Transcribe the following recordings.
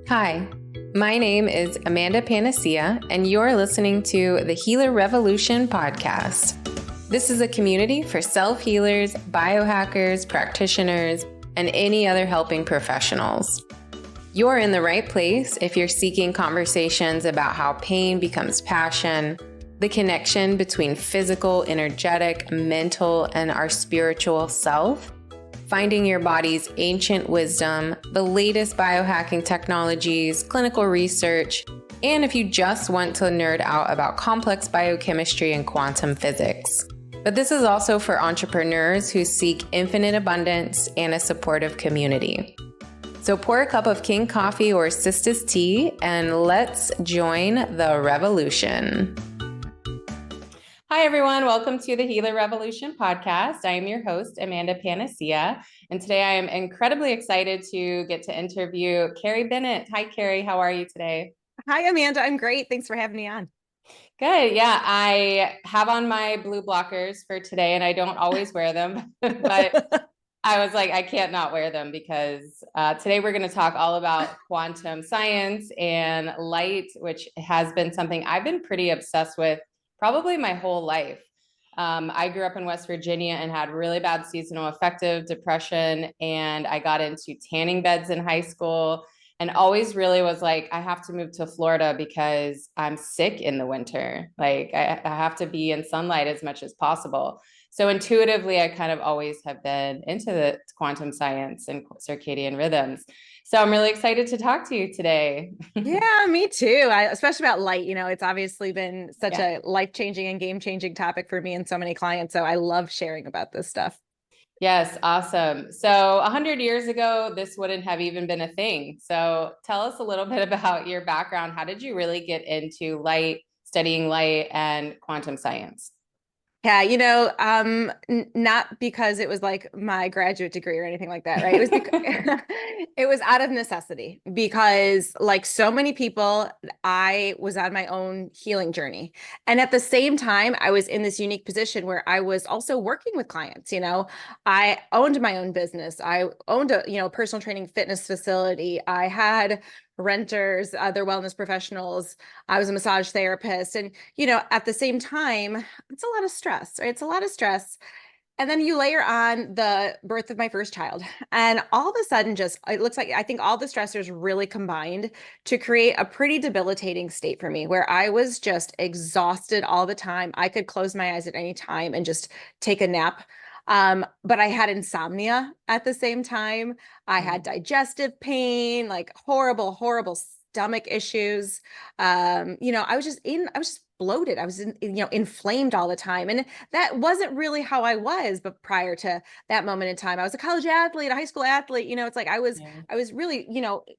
Hi, my name is Amanda Panacea, and you're listening to the Healer Revolution podcast. This is a community for self-healers, biohackers, practitioners, and any other helping professionals. You're in the right place if you're seeking conversations about how pain becomes passion, the connection between physical, energetic, mental, and our spiritual self, finding your body's ancient wisdom, the latest biohacking technologies, clinical research, and if you just want to nerd out about complex biochemistry and quantum physics. But this is also for entrepreneurs who seek infinite abundance and a supportive community. So pour a cup of King coffee or Sisters tea and let's join the revolution. Hi, everyone. Welcome to the Healer Revolution podcast. I am your host, Amanda Panacea, and today I am incredibly excited to get to interview Carrie Bennett. Hi, Carrie. How are you today? Hi, Amanda. I'm great. Thanks for having me on. Good. Yeah, I have on my blue blockers for today, and I don't always wear them, but I was like, I can't not wear them because today we're going to talk all about quantum science and light, which has been something I've been pretty obsessed with probably my whole life. I grew up in West Virginia and had really bad seasonal affective depression, and I got into tanning beds in high school and always really was like, I have to move to Florida because I'm sick in the winter. Like I have to be in sunlight as much as possible. So intuitively, I kind of always have been into the quantum science and circadian rhythms. So I'm really excited to talk to you today. Yeah, me too. Especially about light. It's obviously been such a life-changing and game-changing topic for me and so many clients. So I love sharing about this stuff. Yes, awesome. So 100 years ago, this wouldn't have even been a thing. So tell us a little bit about your background. How did you really get into light, studying light and quantum science? Yeah, not because it was like my graduate degree or anything like that, right? It was it was out of necessity because like so many people, I was on my own healing journey. And at the same time, I was in this unique position where I was also working with clients, I owned my own business. I owned a, personal training fitness facility. I had renters, other wellness professionals. I was a massage therapist. And, at the same time, it's a lot of stress, right? It's a lot of stress. And then you layer on the birth of my first child. And all of a sudden, it looks like I think all the stressors really combined to create a pretty debilitating state for me where I was just exhausted all the time. I could close my eyes at any time and just take a nap. But I had insomnia at the same time. I had digestive pain, like horrible, horrible stomach issues. I was just bloated. I was inflamed all the time. And that wasn't really how I was, but prior to that moment in time, I was a college athlete, a high school athlete. It's like I was really,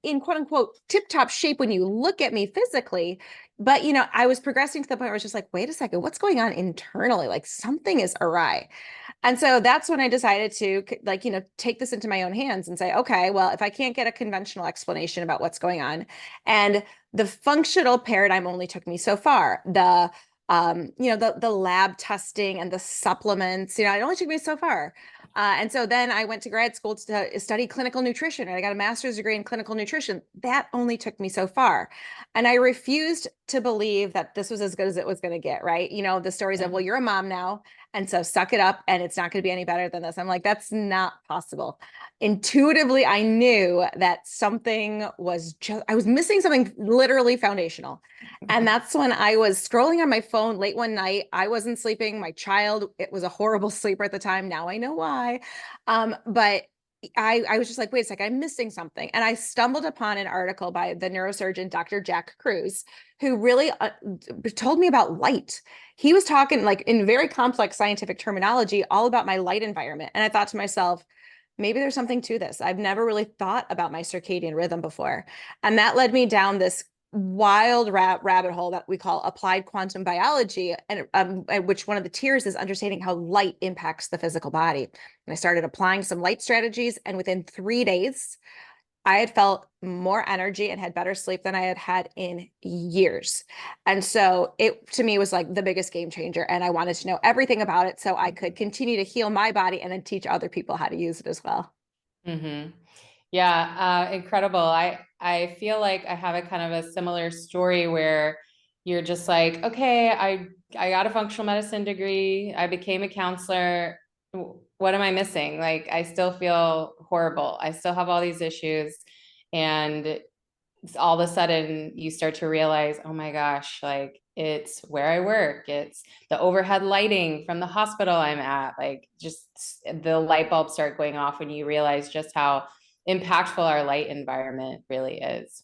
in quote unquote tip-top shape when you look at me physically. But I was progressing to the point where I was just like, wait a second, what's going on internally? Like something is awry. And so that's when I decided to take this into my own hands and say, okay, well, if I can't get a conventional explanation about what's going on, and the functional paradigm only took me so far. The lab testing and the supplements, it only took me so far. And so then I went to grad school to study clinical nutrition, and I got a master's degree in clinical nutrition. That only took me so far. And I refused to believe that this was as good as it was going to get, right? The stories of, well, you're a mom now, and so suck it up and it's not going to be any better than this. I'm like, that's not possible. Intuitively, I knew that I was missing something literally foundational. And that's when I was scrolling on my phone late one night. I wasn't sleeping. My child, it was a horrible sleeper at the time. Now I know why. But I was just like, wait a sec, I'm missing something. And I stumbled upon an article by the neurosurgeon, Dr. Jack Kruse, who really told me about light. He was talking like in very complex scientific terminology, all about my light environment. And I thought to myself, maybe there's something to this. I've never really thought about my circadian rhythm before. And that led me down this wild rabbit hole that we call applied quantum biology, and which one of the tiers is understanding how light impacts the physical body. And I started applying some light strategies, and within 3 days, I had felt more energy and had better sleep than I had had in years. And so it, to me, was like the biggest game changer. And I wanted to know everything about it so I could continue to heal my body and then teach other people how to use it as well. Mm-hmm. Yeah, incredible. I feel like I have a kind of a similar story where you're just like, okay, I got a functional medicine degree. I became a counselor. What am I missing? Like, I still feel horrible. I still have all these issues, and all of a sudden you start to realize, oh my gosh, like it's where I work, it's the overhead lighting from the hospital I'm at, like just the light bulbs start going off when you realize just how impactful our light environment really is.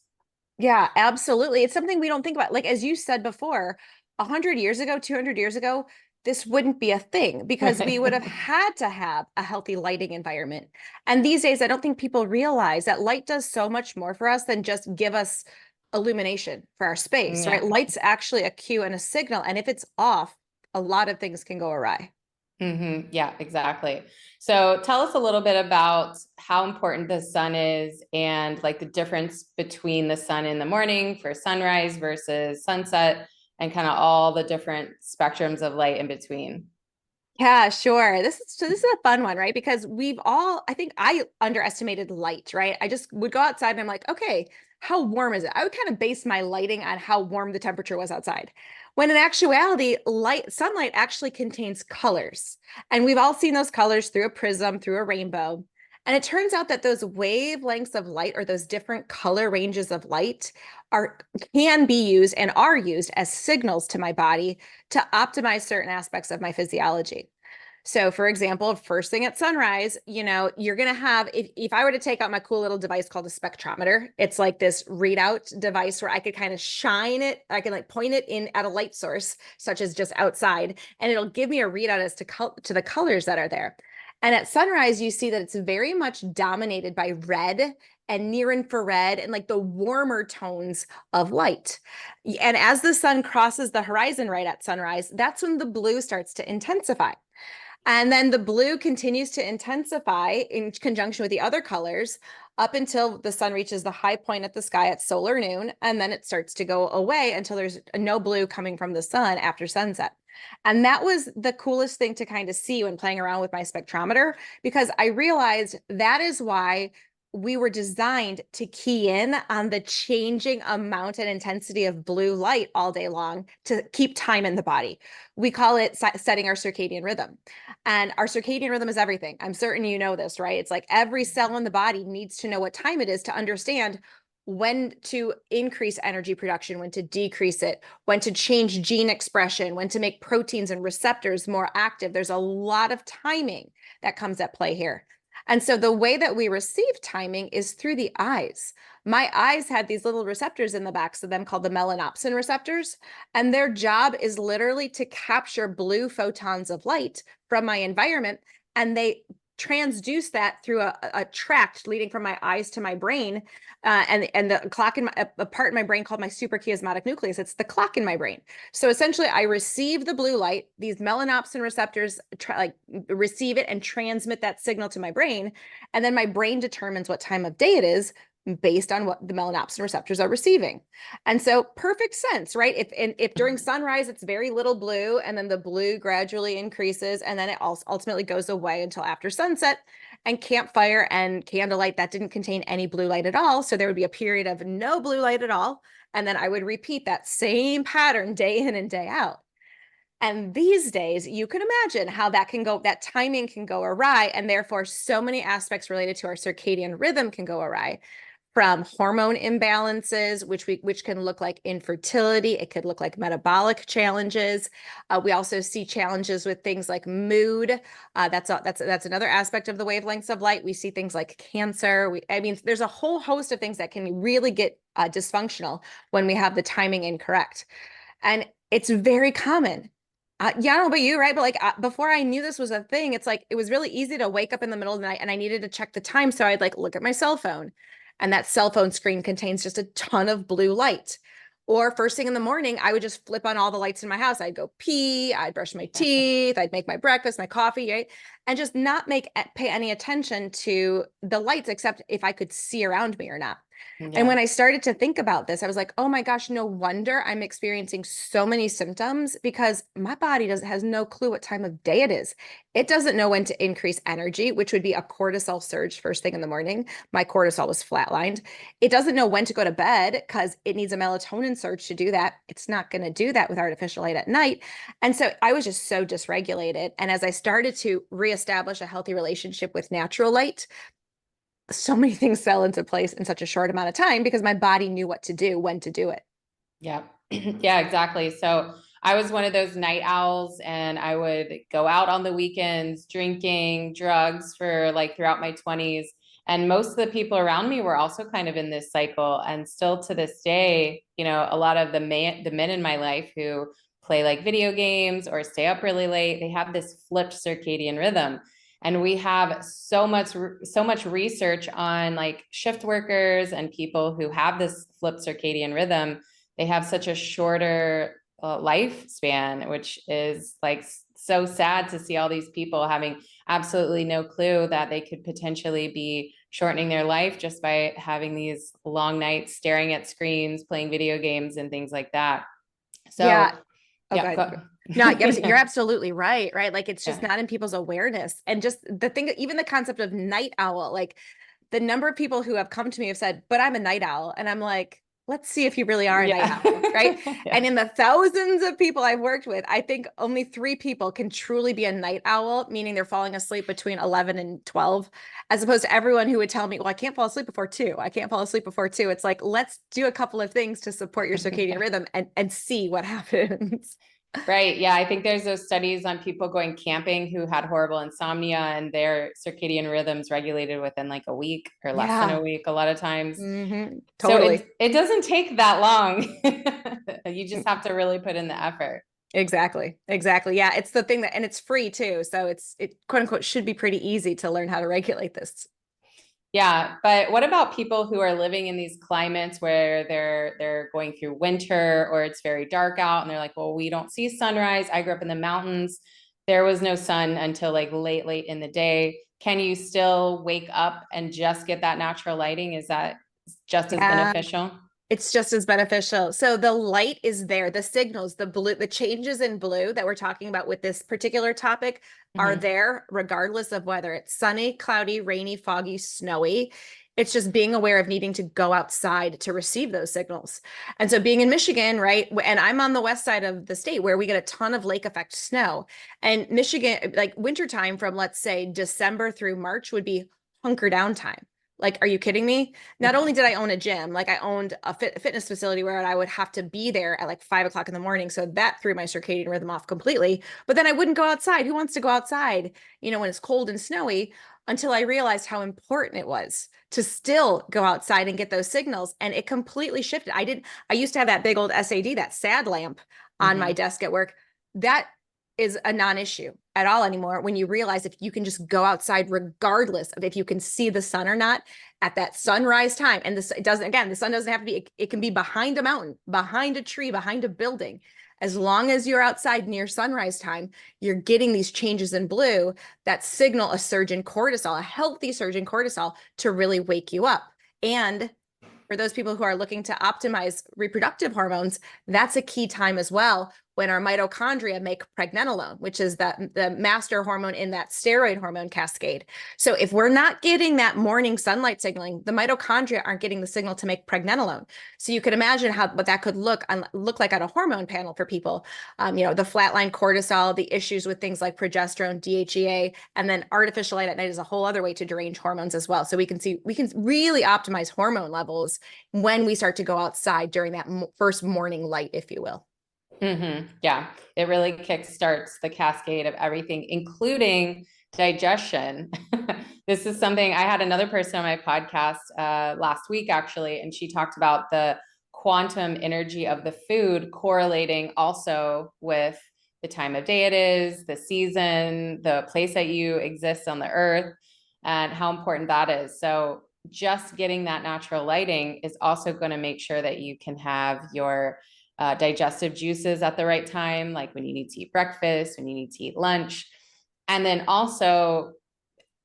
Yeah, absolutely. It's something we don't think about. Like, as you said before, 100 years ago, 200 years ago, this wouldn't be a thing because we would have Right. had to have a healthy lighting environment. And these days, I don't think people realize that light does so much more for us than just give us illumination for our space, right? Yeah. Light's actually a cue and a signal. And if it's off, a lot of things can go awry. Yeah, exactly. So tell us a little bit about how important the sun is and like the difference between the sun in the morning for sunrise versus sunset and kind of all the different spectrums of light in between. Yeah, sure. This is a fun one, right? Because we've all, I think I underestimated light, right? I just would go outside and I'm like, okay, how warm is it? I would kind of base my lighting on how warm the temperature was outside. When in actuality, sunlight actually contains colors. And we've all seen those colors through a prism, through a rainbow. And it turns out that those wavelengths of light or those different color ranges of light are can be used and are used as signals to my body to optimize certain aspects of my physiology. So, for example, first thing at sunrise, you're going to have, if I were to take out my cool little device called a spectrometer, it's like this readout device where I could kind of shine it. I can like point it in at a light source, such as just outside, and it'll give me a readout as to the colors that are there. And at sunrise, you see that it's very much dominated by red and near infrared and like the warmer tones of light. And as the sun crosses the horizon right at sunrise, that's when the blue starts to intensify. And then the blue continues to intensify in conjunction with the other colors up until the sun reaches the high point at the sky at solar noon. And then it starts to go away until there's no blue coming from the sun after sunset. And that was the coolest thing to kind of see when playing around with my spectrometer, because I realized that is why we were designed to key in on the changing amount and intensity of blue light all day long to keep time in the body. We call it setting our circadian rhythm. And our circadian rhythm is everything. I'm certain you know this, right? It's like every cell in the body needs to know what time it is to understand when to increase energy production, when to decrease it, when to change gene expression, when to make proteins and receptors more active. There's a lot of timing that comes at play here. And so the way that we receive timing is through the eyes. My eyes had these little receptors in the backs of them called the melanopsin receptors. And their job is literally to capture blue photons of light from my environment. And they transduce that through a tract leading from my eyes to my brain. And the clock in a part in my brain called my suprachiasmatic nucleus. It's the clock in my brain. So essentially, I receive the blue light. These melanopsin receptors receive it and transmit that signal to my brain, and then my brain determines what time of day it is based on what the melanopsin receptors are receiving. And so perfect sense, right? If during sunrise it's very little blue and then the blue gradually increases and then it also ultimately goes away until after sunset, and campfire and candlelight that didn't contain any blue light at all. So there would be a period of no blue light at all. And then I would repeat that same pattern day in and day out. And these days, you can imagine how that can go, that timing can go awry. And therefore, so many aspects related to our circadian rhythm can go awry, from hormone imbalances, which can look like infertility. It could look like metabolic challenges. We also see challenges with things like mood. That's another aspect of the wavelengths of light. We see things like cancer. I mean, there's a whole host of things that can really get dysfunctional when we have the timing incorrect. And it's very common. Yeah, I don't know about you, right? But like before I knew this was a thing, it's like it was really easy to wake up in the middle of the night and I needed to check the time. So I'd like look at my cell phone, and that cell phone screen contains just a ton of blue light. Or first thing in the morning, I would just flip on all the lights in my house. I'd go pee, I'd brush my teeth, I'd make my breakfast, my coffee, right? And just not pay any attention to the lights, except if I could see around me or not. And Yeah. when I started to think about this, I was like, oh my gosh, no wonder I'm experiencing so many symptoms because my body has no clue what time of day it is. It doesn't know when to increase energy, which would be a cortisol surge first thing in the morning. My cortisol was flatlined. It doesn't know when to go to bed because it needs a melatonin surge to do that. It's not going to do that with artificial light at night. And so I was just so dysregulated. And as I started to reestablish a healthy relationship with natural light, so many things fell into place in such a short amount of time because my body knew what to do, when to do it. Yeah. Yeah, exactly. So I was one of those night owls, and I would go out on the weekends drinking drugs for like throughout my 20s. And most of the people around me were also kind of in this cycle. And still to this day, a lot of the men in my life who play like video games or stay up really late, they have this flipped circadian rhythm. And we have so much research on like shift workers and people who have this flipped circadian rhythm. They have such a shorter lifespan, which is like so sad to see all these people having absolutely no clue that they could potentially be shortening their life just by having these long nights staring at screens, playing video games and things like that. So, Yeah. Oh, yeah, God. No, you're absolutely right. Right. Like it's just yeah. not in people's awareness. And just the thing, even the concept of night owl, like the number of people who have come to me have said, but I'm a night owl. And I'm like, let's see if you really are a night Yeah. owl. Right. Yeah. And in the thousands of people I've worked with, I think only 3 people can truly be a night owl, meaning they're falling asleep between 11 and 12, as opposed to everyone who would tell me, well, I can't fall asleep before 2. I can't fall asleep before 2. It's like, let's do a couple of things to support your circadian rhythm and see what happens. Right. Yeah. I think there's those studies on people going camping who had horrible insomnia and their circadian rhythms regulated within like a week or less than a Yeah. week a lot of times. So Totally. it doesn't take that long. You just have to really put in the effort. Exactly. Exactly. Yeah. It's the thing that, and it's free too. So it quote unquote should be pretty easy to learn how to regulate this. Yeah, but what about people who are living in these climates where they're going through winter or it's very dark out and they're like, well, we don't see sunrise. I grew up in the mountains. There was no sun until like late in the day. Can you still wake up and just get that natural lighting? Is that just as Yeah. beneficial? It's just as beneficial. So the light is there, the signals, the blue, the changes in blue that we're talking about with this particular topic are Mm-hmm. there regardless of whether it's sunny, cloudy, rainy, foggy, snowy. It's just being aware of needing to go outside to receive those signals. And so being in Michigan, right? And I'm on the west side of the state where we get a ton of lake effect snow. And Michigan, like wintertime from let's say December through March would be hunker down time. Like, are you kidding me? Not only did I own a gym, like I owned a fitness facility where I would have to be there at like 5 o'clock in the morning. So that threw my circadian rhythm off completely. But then I wouldn't go outside. Who wants to go outside, when it's cold and snowy? Until I realized how important it was to still go outside and get those signals. And it completely shifted. I used to have that big old SAD, that SAD lamp on my Mm-hmm. desk at work. That is a non-issue at all anymore when you realize if you can just go outside regardless of if you can see the sun or not at that sunrise time. And this, it doesn't, again, the sun doesn't have to be, it can be behind a mountain, behind a tree, behind a building. As long as you're outside near sunrise time, you're getting these changes in blue that signal a surge in cortisol, a healthy surge in cortisol to really wake you up. And for those people who are looking to optimize reproductive hormones, that's a key time as well when our mitochondria make pregnenolone, which is the master hormone in that steroid hormone cascade. So if we're not getting that morning sunlight signaling, the mitochondria aren't getting the signal to make pregnenolone. So you could imagine what that could look like on a hormone panel for people. The flatline cortisol, the issues with things like progesterone, DHEA, and then artificial light at night is a whole other way to derange hormones as well. So we can really optimize hormone levels when we start to go outside during that first morning light, if you will. Mm-hmm. Yeah, it really kickstarts the cascade of everything, including digestion. This is something I had another person on my podcast last week, actually, and she talked about the quantum energy of the food correlating also with the time of day it is, the season, the place that you exist on the earth, and how important that is. So just getting that natural lighting is also going to make sure that you can have your digestive juices at the right time, like when you need to eat breakfast, when you need to eat lunch. And then also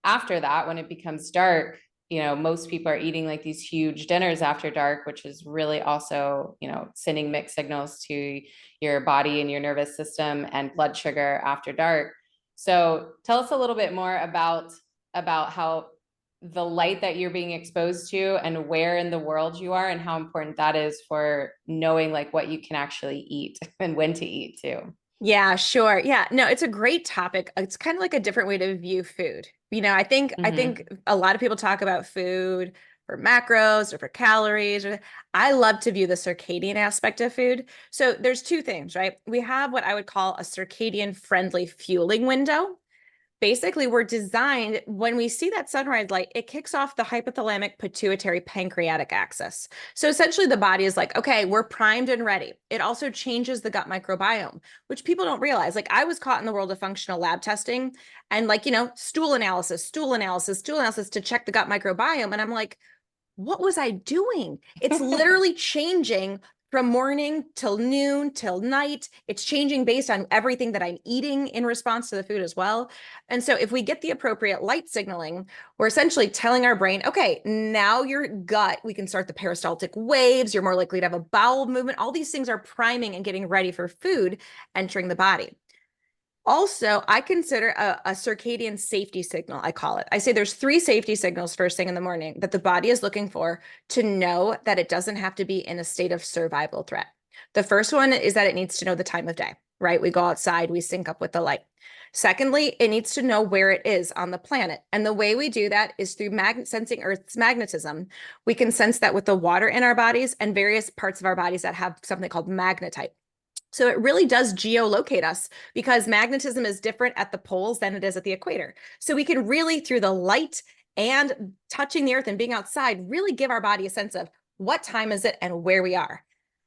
after that, when it becomes dark, most people are eating like these huge dinners after dark, which is really also, sending mixed signals to your body and your nervous system and blood sugar after dark. So tell us a little bit more about how the light that you're being exposed to and where in the world you are and how important that is for knowing like what you can actually eat and when to eat too. Yeah, sure. Yeah, no, it's a great topic. It's kind of like a different way to view food. I think a lot of people talk about food for macros or for calories. I love to view the circadian aspect of food. So there's two things, right? We have what I would call a circadian friendly fueling window. Basically, we're designed when we see that sunrise light, it kicks off the hypothalamic pituitary pancreatic axis. So essentially, the body is like, okay, we're primed and ready. It also changes the gut microbiome, which people don't realize. Like, I was caught in the world of functional lab testing and, like, stool analysis to check the gut microbiome. And I'm like, what was I doing? It's literally changing from morning till noon till night. It's changing based on everything that I'm eating in response to the food as well. And so if we get the appropriate light signaling, we're essentially telling our brain, okay, now your gut, we can start the peristaltic waves. You're more likely to have a bowel movement. All these things are priming and getting ready for food entering the body. Also, I consider a circadian safety signal, I call it. I say there's 3 safety signals first thing in the morning that the body is looking for to know that it doesn't have to be in a state of survival threat. The first one is that it needs to know the time of day, right? We go outside, we sync up with the light. Secondly, it needs to know where it is on the planet. And the way we do that is through sensing Earth's magnetism. We can sense that with the water in our bodies and various parts of our bodies that have something called magnetite. So it really does geolocate us because magnetism is different at the poles than it is at the equator. So we can really, through the light and touching the earth and being outside, really give our body a sense of what time is it and where we are.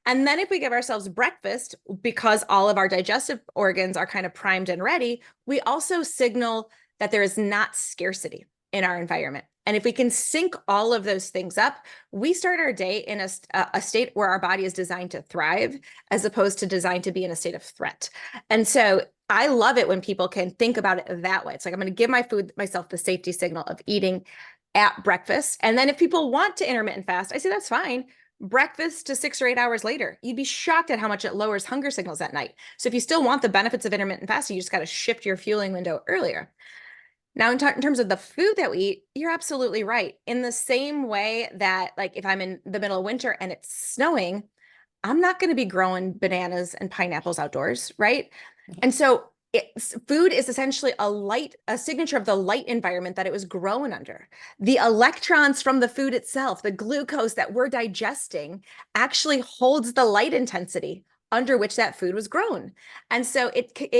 And then if we give ourselves breakfast, because all of our digestive organs are kind of primed and ready, we also signal that there is not scarcity in our environment. And if we can sync all of those things up, we start our day in a state where our body is designed to thrive as opposed to designed to be in a state of threat. And so I love it when people can think about it that way. It's like, I'm going to give myself the safety signal of eating at breakfast. And then if people want to intermittent fast, I say that's fine. Breakfast to 6 or 8 hours later. You'd be shocked at how much it lowers hunger signals at night. So if you still want the benefits of intermittent fasting, you just got to shift your fueling window earlier. Now, in terms of the food that we eat, you're absolutely right. In the same way that, like, if I'm in the middle of winter and it's snowing, I'm not going to be growing bananas and pineapples outdoors, right? And so food is essentially a signature of the light environment that it was grown under. The electrons from the food itself, the glucose that we're digesting, actually holds the light intensity under which that food was grown. And so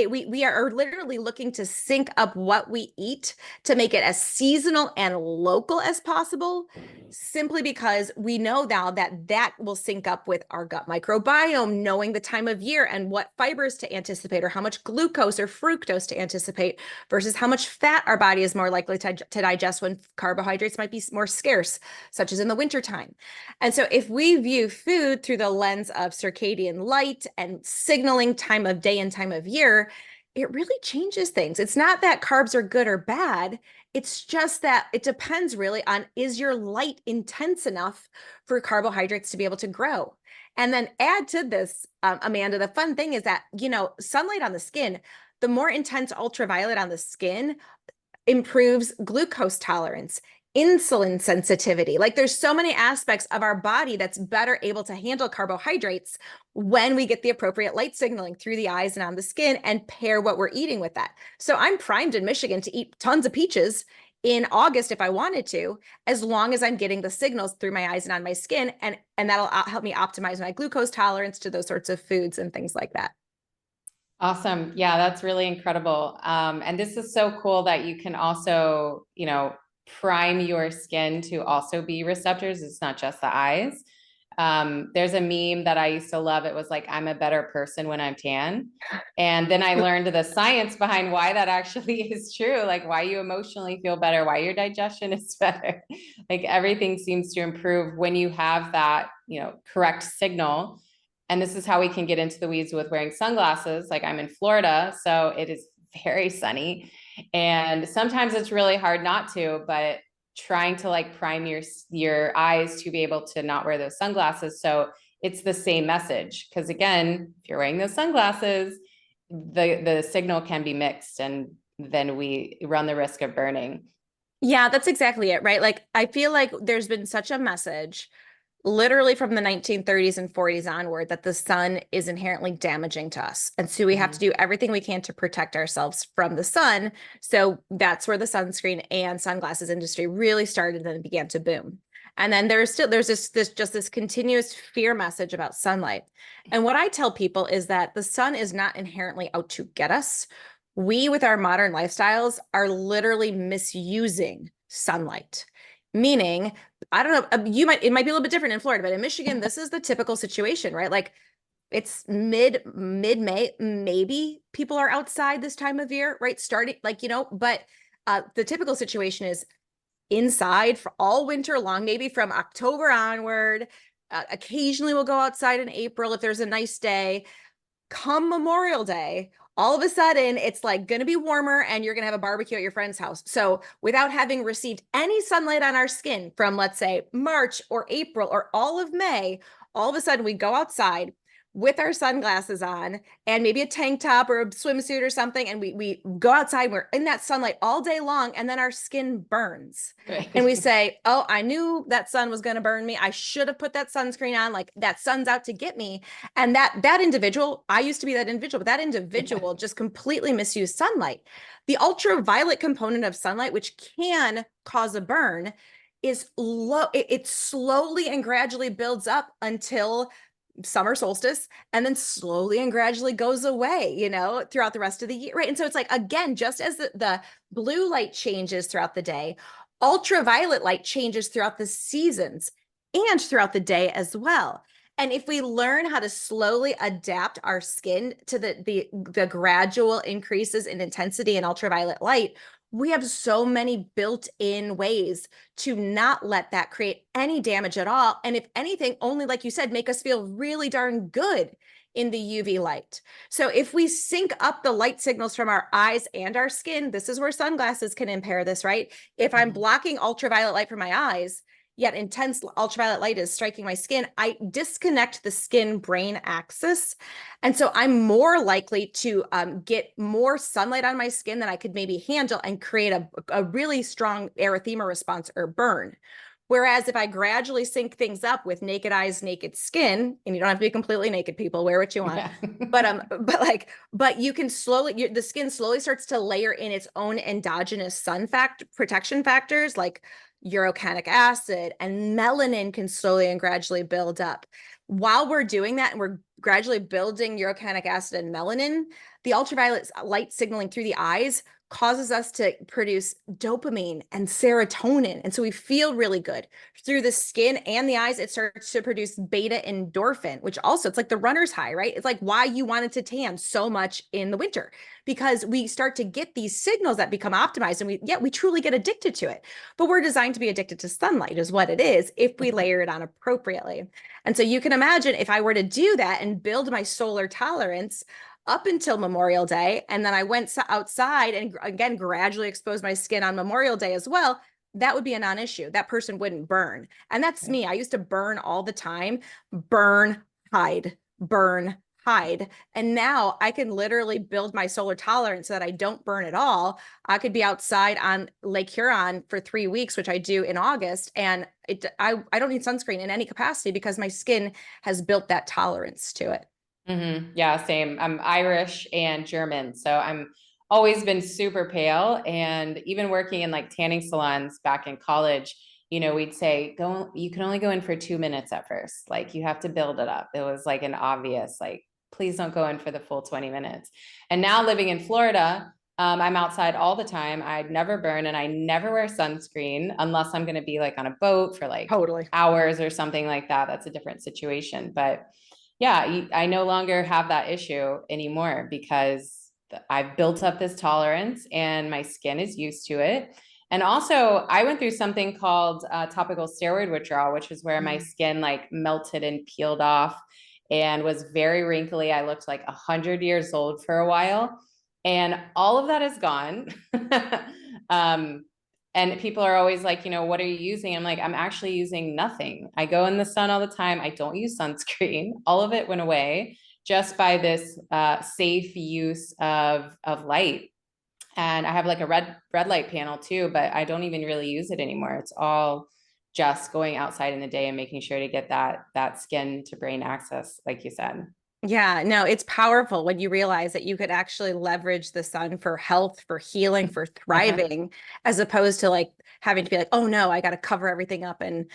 we are literally looking to sync up what we eat to make it as seasonal and local as possible, simply because we know now that that will sync up with our gut microbiome, knowing the time of year and what fibers to anticipate or how much glucose or fructose to anticipate versus how much fat our body is more likely to digest when carbohydrates might be more scarce, such as in the wintertime. And so if we view food through the lens of circadian light and signaling time of day and time of year, it really changes things. It's not that carbs are good or bad. It's just that it depends really on, is your light intense enough for carbohydrates to be able to grow? And then add to this, Amanda, the fun thing is that, sunlight on the skin, the more intense ultraviolet on the skin improves glucose tolerance, insulin sensitivity. Like, there's so many aspects of our body that's better able to handle carbohydrates when we get the appropriate light signaling through the eyes and on the skin and pair what we're eating with that. So I'm primed in Michigan to eat tons of peaches in August if I wanted to, as long as I'm getting the signals through my eyes and on my skin, and that'll help me optimize my glucose tolerance to those sorts of foods and things like that. Awesome. Yeah, that's really incredible. And this is so cool that you can also, prime your skin to also be receptors. It's not just the eyes. There's a meme that I used to love. It was like, I'm a better person when I'm tan. And then I learned the science behind why that actually is true, like why you emotionally feel better, why your digestion is better. Like everything seems to improve when you have that, correct signal. And this is how we can get into the weeds with wearing sunglasses. Like, I'm in Florida, so it is very sunny. And sometimes it's really hard not to, but trying to like prime your eyes to be able to not wear those sunglasses. So it's the same message. Because again, if you're wearing those sunglasses, the signal can be mixed, and then we run the risk of burning. Yeah, that's exactly it, right? Like, I feel like there's been such a message literally from the 1930s and 40s onward that the sun is inherently damaging to us. And so we have to do everything we can to protect ourselves from the sun. So that's where the sunscreen and sunglasses industry really started and began to boom. And then there's this continuous fear message about sunlight. And what I tell people is that the sun is not inherently out to get us. We, with our modern lifestyles, are literally misusing sunlight. Meaning, I don't know, it might be a little bit different in Florida, but in Michigan, this is the typical situation, right? Like, it's mid-May, maybe people are outside this time of year, right? Starting, like, but the typical situation is inside for all winter long, maybe from October onward. Occasionally we'll go outside in April if there's a nice day. Come Memorial Day, all of a sudden it's like going to be warmer and you're going to have a barbecue at your friend's house. So without having received any sunlight on our skin from, let's say, March or April or all of May, all of a sudden we go outside with our sunglasses on and maybe a tank top or a swimsuit or something, and we go outside and we're in that sunlight all day long, and then our skin burns. Right. And we say, oh, I knew that sun was going to burn me. I should have put that sunscreen on. Like, that sun's out to get me. And that individual, I used to be that individual, but that individual just completely misused sunlight. The ultraviolet component of sunlight, which can cause a burn, is low. It slowly and gradually builds up until summer solstice, and then slowly and gradually goes away, throughout the rest of the year, right? And so it's like, again, just as the blue light changes throughout the day, ultraviolet light changes throughout the seasons and throughout the day as well. And if we learn how to slowly adapt our skin to the gradual increases in intensity in ultraviolet light, we have so many built-in ways to not let that create any damage at all. And if anything, only, like you said, make us feel really darn good in the UV light. So if we sync up the light signals from our eyes and our skin, this is where sunglasses can impair this, right? If I'm blocking ultraviolet light from my eyes, yet intense ultraviolet light is striking my skin, I disconnect the skin-brain axis. And so I'm more likely to get more sunlight on my skin than I could maybe handle and create a really strong erythema response or burn. Whereas if I gradually sync things up with naked eyes, naked skin, and you don't have to be completely naked, people, wear what you want. Yeah. But you can slowly, the skin slowly starts to layer in its own endogenous protection factors, like urocanic acid and melanin can slowly and gradually build up. While we're doing that and we're gradually building urocanic acid and melanin, the ultraviolet light signaling through the eyes causes us to produce dopamine and serotonin. And so we feel really good. Through the skin and the eyes, it starts to produce beta endorphin, which also, it's like the runner's high, right? It's like why you wanted to tan so much in the winter, because we start to get these signals that become optimized, and we truly get addicted to it. But we're designed to be addicted to sunlight is what it is, if we layer it on appropriately. And so you can imagine if I were to do that and build my solar tolerance up until Memorial Day, and then I went outside and again gradually exposed my skin on Memorial Day as well, that would be a non-issue. That person wouldn't burn. And that's me. I used to burn all the time. Burn, hide, burn, hide. And now I can literally build my solar tolerance so that I don't burn at all. I could be outside on Lake Huron for 3 weeks, which I do in August, and I don't need sunscreen in any capacity because my skin has built that tolerance to it. Yeah, same. I'm Irish and German, so I'm always been super pale. And even working in like tanning salons back in college, we'd say, you can only go in for 2 minutes at first. Like, you have to build it up. It was like an obvious, like, please don't go in for the full 20 minutes. And now living in Florida, I'm outside all the time. I'd never burn, and I never wear sunscreen unless I'm going to be like on a boat for like Totally hours or something like that. That's a different situation. But yeah, I no longer have that issue anymore because I've built up this tolerance and my skin is used to it. And also, I went through something called topical steroid withdrawal, which is where my skin like melted and peeled off and was very wrinkly. I looked like 100 years old for a while, and all of that is gone. And people are always like, what are you using? I'm like, I'm actually using nothing. I go in the sun all the time. I don't use sunscreen. All of it went away just by this safe use of light. And I have like a red light panel too, but I don't even really use it anymore. It's all just going outside in the day and making sure to get that skin to brain access, like you said. Yeah, no, it's powerful when you realize that you could actually leverage the sun for health, for healing, for thriving, as opposed to like having to be like, oh no, I got to cover everything up and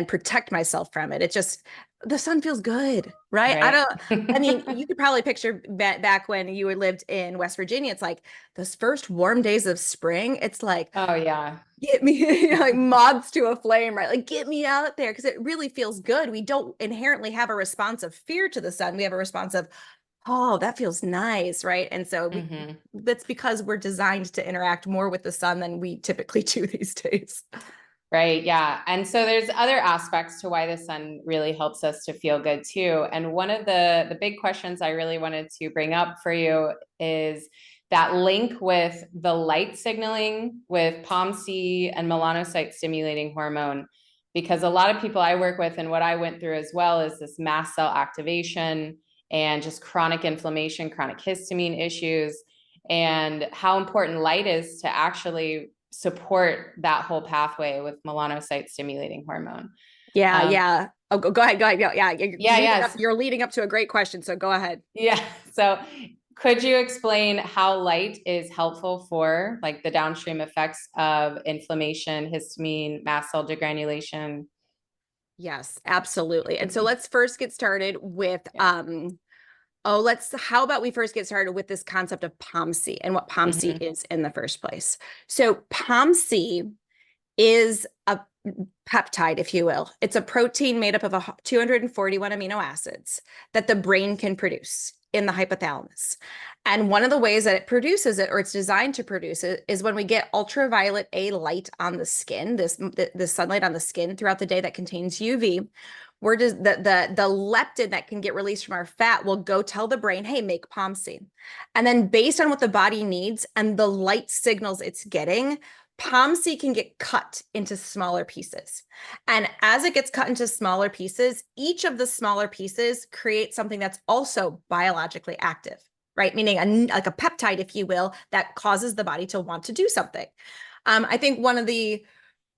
protect myself from it. It just the sun feels good, right? Right. I mean, you could probably picture back when you had lived in West Virginia. It's like those first warm days of spring. It's like, Oh yeah. get me like moths to a flame, right? Like get me out there because it really feels good. We don't inherently have a response of fear to the sun. We have a response of, oh, that feels nice, right? And so that's because we're designed to interact more with the sun than we typically do these days. Right. Yeah. And so there's other aspects to why the sun really helps us to feel good too. And one of the big questions I really wanted to bring up for you is that link with the light signaling with POMC and melanocyte stimulating hormone. Because a lot of people I work with and what I went through as well is this mast cell activation and just chronic inflammation, chronic histamine issues, and how important light is to actually support that whole pathway with melanocyte stimulating hormone. Yeah, yeah. Oh, go ahead, go ahead. Yeah, Yeah. you're leading up to a great question, so go ahead. Yeah. So could you explain how light is helpful for like the downstream effects of inflammation, histamine, mast cell degranulation? Yes, absolutely. And so let's first get started with Yeah. how about we first get started with this concept of POMC and what POMC is in the first place. So POMC is a peptide, if you will. It's a protein made up of 241 amino acids that the brain can produce in the hypothalamus. And one of the ways that it produces it, or it's designed to produce it, is when we get ultraviolet A light on the skin, this sunlight on the skin throughout the day that contains UV. We're just the leptin that can get released from our fat will go tell the brain, hey, make POMC. And then based on what the body needs and the light signals it's getting, POMC can get cut into smaller pieces. And as it gets cut into smaller pieces, each of the smaller pieces creates something that's also biologically active, right? Meaning like a peptide, if you will, that causes the body to want to do something. I think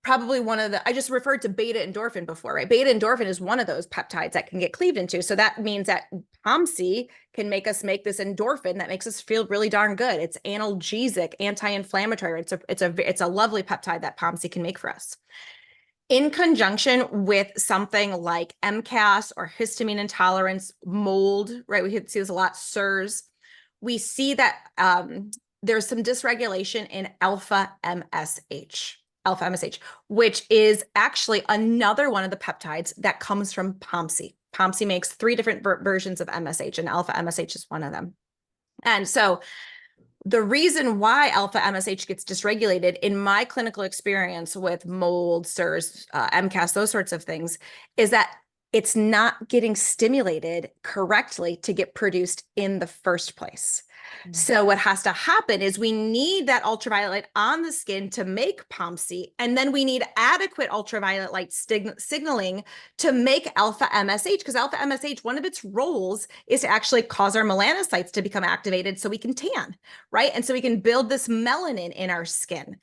I just referred to beta endorphin before, right? Beta endorphin is one of those peptides that can get cleaved into. So that means that POMC can make us make this endorphin that makes us feel really darn good. It's analgesic, anti-inflammatory. It's a lovely peptide that POMC can make for us. In conjunction with something like MCAS or histamine intolerance, mold, right? We see this a lot, SIRS. We see that there's some dysregulation in alpha MSH, which is actually another one of the peptides that comes from POMC. POMC makes 3 different versions of MSH, and alpha MSH is one of them. And so the reason why alpha MSH gets dysregulated in my clinical experience with mold, SIRS, MCAS, those sorts of things, is that it's not getting stimulated correctly to get produced in the first place. So what has to happen is we need that ultraviolet on the skin to make POMC, and then we need adequate ultraviolet light signaling to make alpha MSH, because alpha MSH, one of its roles is to actually cause our melanocytes to become activated so we can tan, right? And so we can build this melanin in our skin.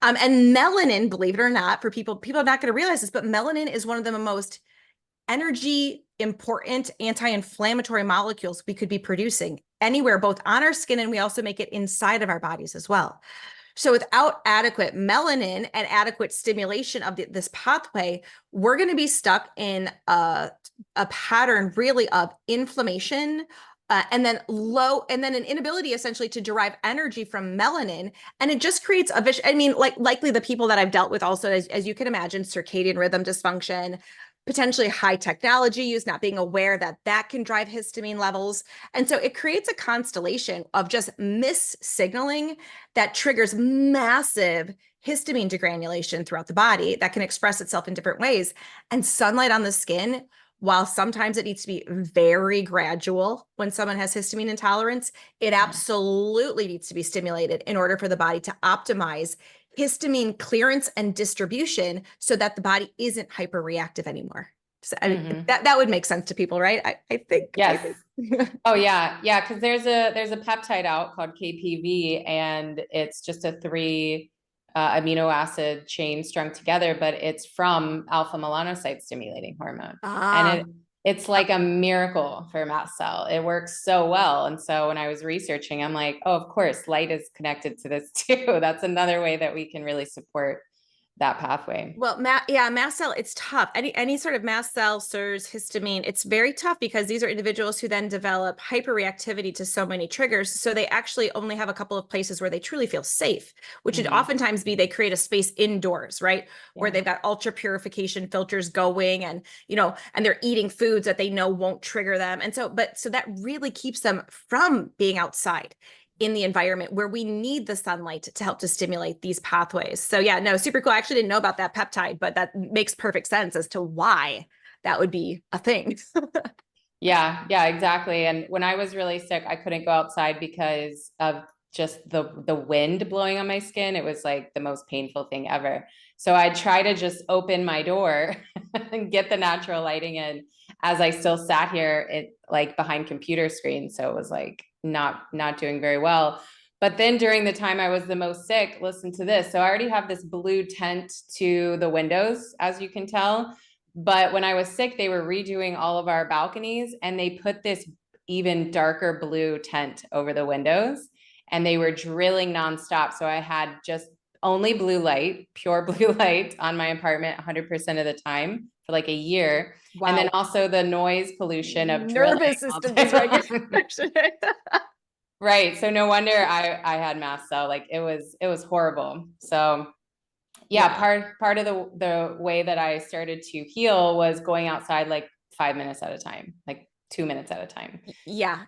And melanin, believe it or not, for people are not going to realize this, but melanin is one of the most energy important anti-inflammatory molecules we could be producing anywhere, both on our skin, and we also make it inside of our bodies as well. So without adequate melanin and adequate stimulation of this pathway, we're going to be stuck in a pattern really of inflammation, and then an inability essentially to derive energy from melanin. And it just creates a vicious, I mean, like likely the people that I've dealt with also, as you can imagine, circadian rhythm dysfunction, potentially high technology use, not being aware that that can drive histamine levels. And so it creates a constellation of just missignaling that triggers massive histamine degranulation throughout the body that can express itself in different ways. And sunlight on the skin, while sometimes it needs to be very gradual when someone has histamine intolerance, it absolutely needs to be stimulated in order for the body to optimize histamine clearance and distribution so that the body isn't hyperreactive anymore. So that would make sense to people, right? I think. Yes. Oh yeah. Yeah. Cause there's a peptide out called KPV, and it's just a 3 amino acid chain strung together, but it's from alpha melanocyte stimulating hormone. And it's like a miracle for a mast cell. It works so well. And so when I was researching, I'm like, oh, of course, light is connected to this too. That's another way that we can really support that pathway. Well, mast cell, it's tough. Any sort of mast cell, SIRS, histamine, it's very tough because these are individuals who then develop hyperreactivity to so many triggers. So they actually only have a couple of places where they truly feel safe, which would oftentimes be they create a space indoors, right? Where they've got ultra purification filters going, and and they're eating foods that they know won't trigger them. And so that really keeps them from being outside in the environment where we need the sunlight to help to stimulate these pathways. So yeah, no, super cool. I actually didn't know about that peptide, but that makes perfect sense as to why that would be a thing. Yeah, exactly. And when I was really sick, I couldn't go outside because of just the wind blowing on my skin. It was like the most painful thing ever. So I'd try to just open my door and get the natural lighting in as I still sat here like behind computer screens. So it was like not doing very well. But then during the time I was the most sick, listen to this. So I already have this blue tent to the windows, as you can tell. But when I was sick, they were redoing all of our balconies, and they put this even darker blue tent over the windows, and they were drilling nonstop. So I had just only blue light, pure blue light on my apartment 100% of the time for like a year. Wow. And then also the noise pollution of nervous system dysregulation. Right. So no wonder I had mast cell. Like it was horrible. So yeah. Part of the way that I started to heal was going outside like 5 minutes at a time, like 2 minutes at a time. Yeah,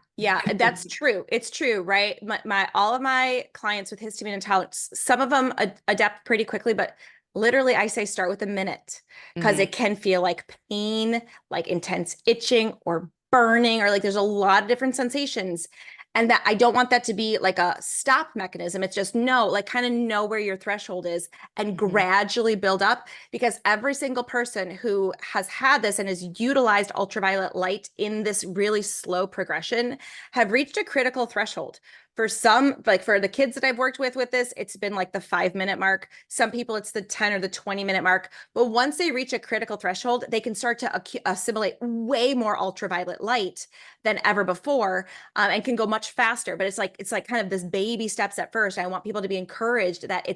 that's true. It's true, right? My all of my clients with histamine intolerance, some of them adapt pretty quickly, but literally I say start with a minute, because it can feel like pain, like intense itching or burning, or like there's a lot of different sensations. And that I don't want that to be like a stop mechanism. It's just kind of know where your threshold is and gradually build up, because every single person who has had this and has utilized ultraviolet light in this really slow progression have reached a critical threshold. For some, like for the kids that I've worked with this, it's been like the 5-minute mark. Some people, it's the 10 or the 20-minute mark. But once they reach a critical threshold, they can start to assimilate way more ultraviolet light than ever before, and can go much faster. But it's like kind of this baby steps at first. I want people to be encouraged that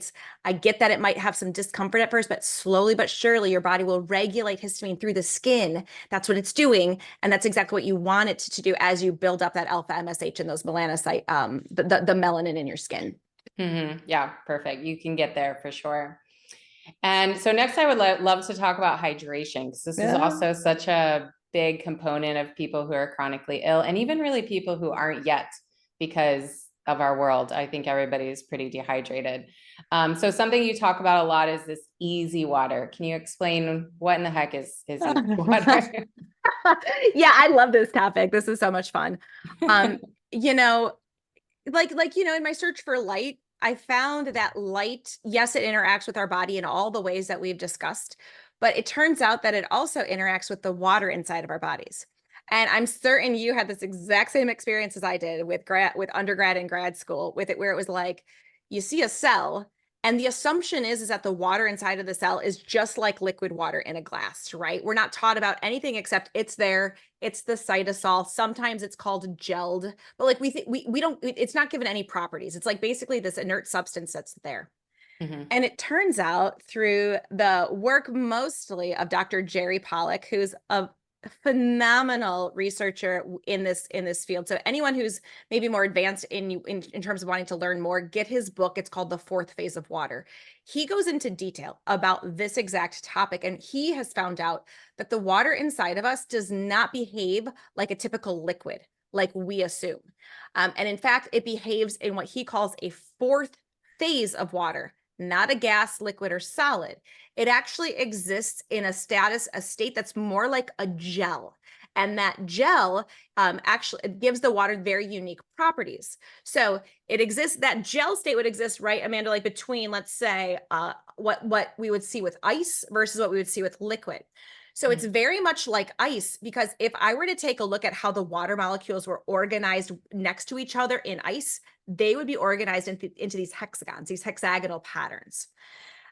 I get that it might have some discomfort at first, but slowly but surely your body will regulate histamine through the skin. That's what it's doing. And that's exactly what you want it to do as you build up that alpha MSH and those melanocyte, the melanin in your skin. Yeah, perfect. You can get there for sure. And so next I would love to talk about hydration, because this is also such a big component of people who are chronically ill, and even really people who aren't yet because of our world. I think everybody's pretty dehydrated. So something you talk about a lot is this easy water. Can you explain what in the heck is easy water? Yeah, I love this topic. This is so much fun. In my search for light, I found that light, yes, it interacts with our body in all the ways that we've discussed, but it turns out that it also interacts with the water inside of our bodies. And I'm certain you had this exact same experience as I did with undergrad and grad school with it, where it was like, you see a cell, and the assumption is that the water inside of the cell is just like liquid water in a glass, right? We're not taught about anything except it's there. It's the cytosol. Sometimes it's called gelled, but like we don't, it's not given any properties. It's like basically this inert substance that's there. And it turns out through the work mostly of Dr. Jerry Pollack, who's a phenomenal researcher in this field. So anyone who's maybe more advanced in terms of wanting to learn more, get his book. It's called The Fourth Phase of Water. He goes into detail about this exact topic, and he has found out that the water inside of us does not behave like a typical liquid, like we assume. And in fact, it behaves in what he calls a fourth phase of water, not a gas, liquid, or solid. It actually exists in a state that's more like a gel. And that gel actually gives the water very unique properties. So it exists, that gel state would exist, right, Amanda, like between, let's say, what we would see with ice versus what we would see with liquid. So it's very much like ice, because if I were to take a look at how the water molecules were organized next to each other in ice, they would be organized into these hexagons, these hexagonal patterns.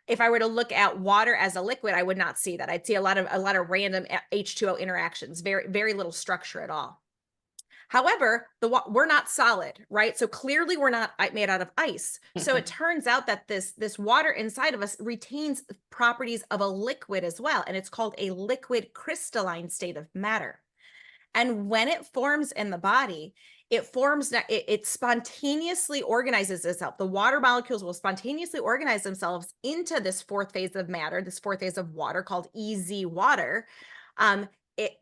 If I were to look at water as a liquid, I would not see that. I'd see a lot of random H2O interactions, very little structure at all. However, we're not solid, right? So clearly we're not made out of ice. So it turns out that this water inside of us retains properties of a liquid as well. And it's called a liquid crystalline state of matter. And when it forms in the body, it spontaneously organizes itself. The water molecules will spontaneously organize themselves into this fourth phase of matter, this fourth phase of water called EZ water.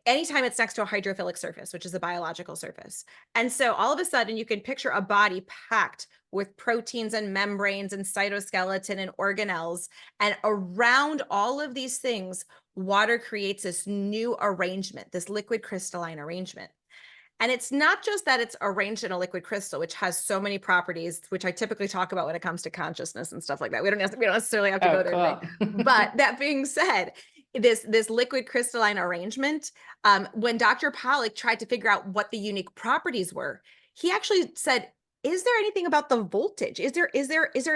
Anytime it's next to a hydrophilic surface, which is a biological surface. And so all of a sudden you can picture a body packed with proteins and membranes and cytoskeleton and organelles. And around all of these things, water creates this new arrangement, this liquid crystalline arrangement. And it's not just that it's arranged in a liquid crystal, which has so many properties, which I typically talk about when it comes to consciousness and stuff like that. We don't necessarily have to go there today. But that being said, this liquid crystalline arrangement, when Dr. Pollack tried to figure out what the unique properties were, he actually said, is there anything about the voltage? Is there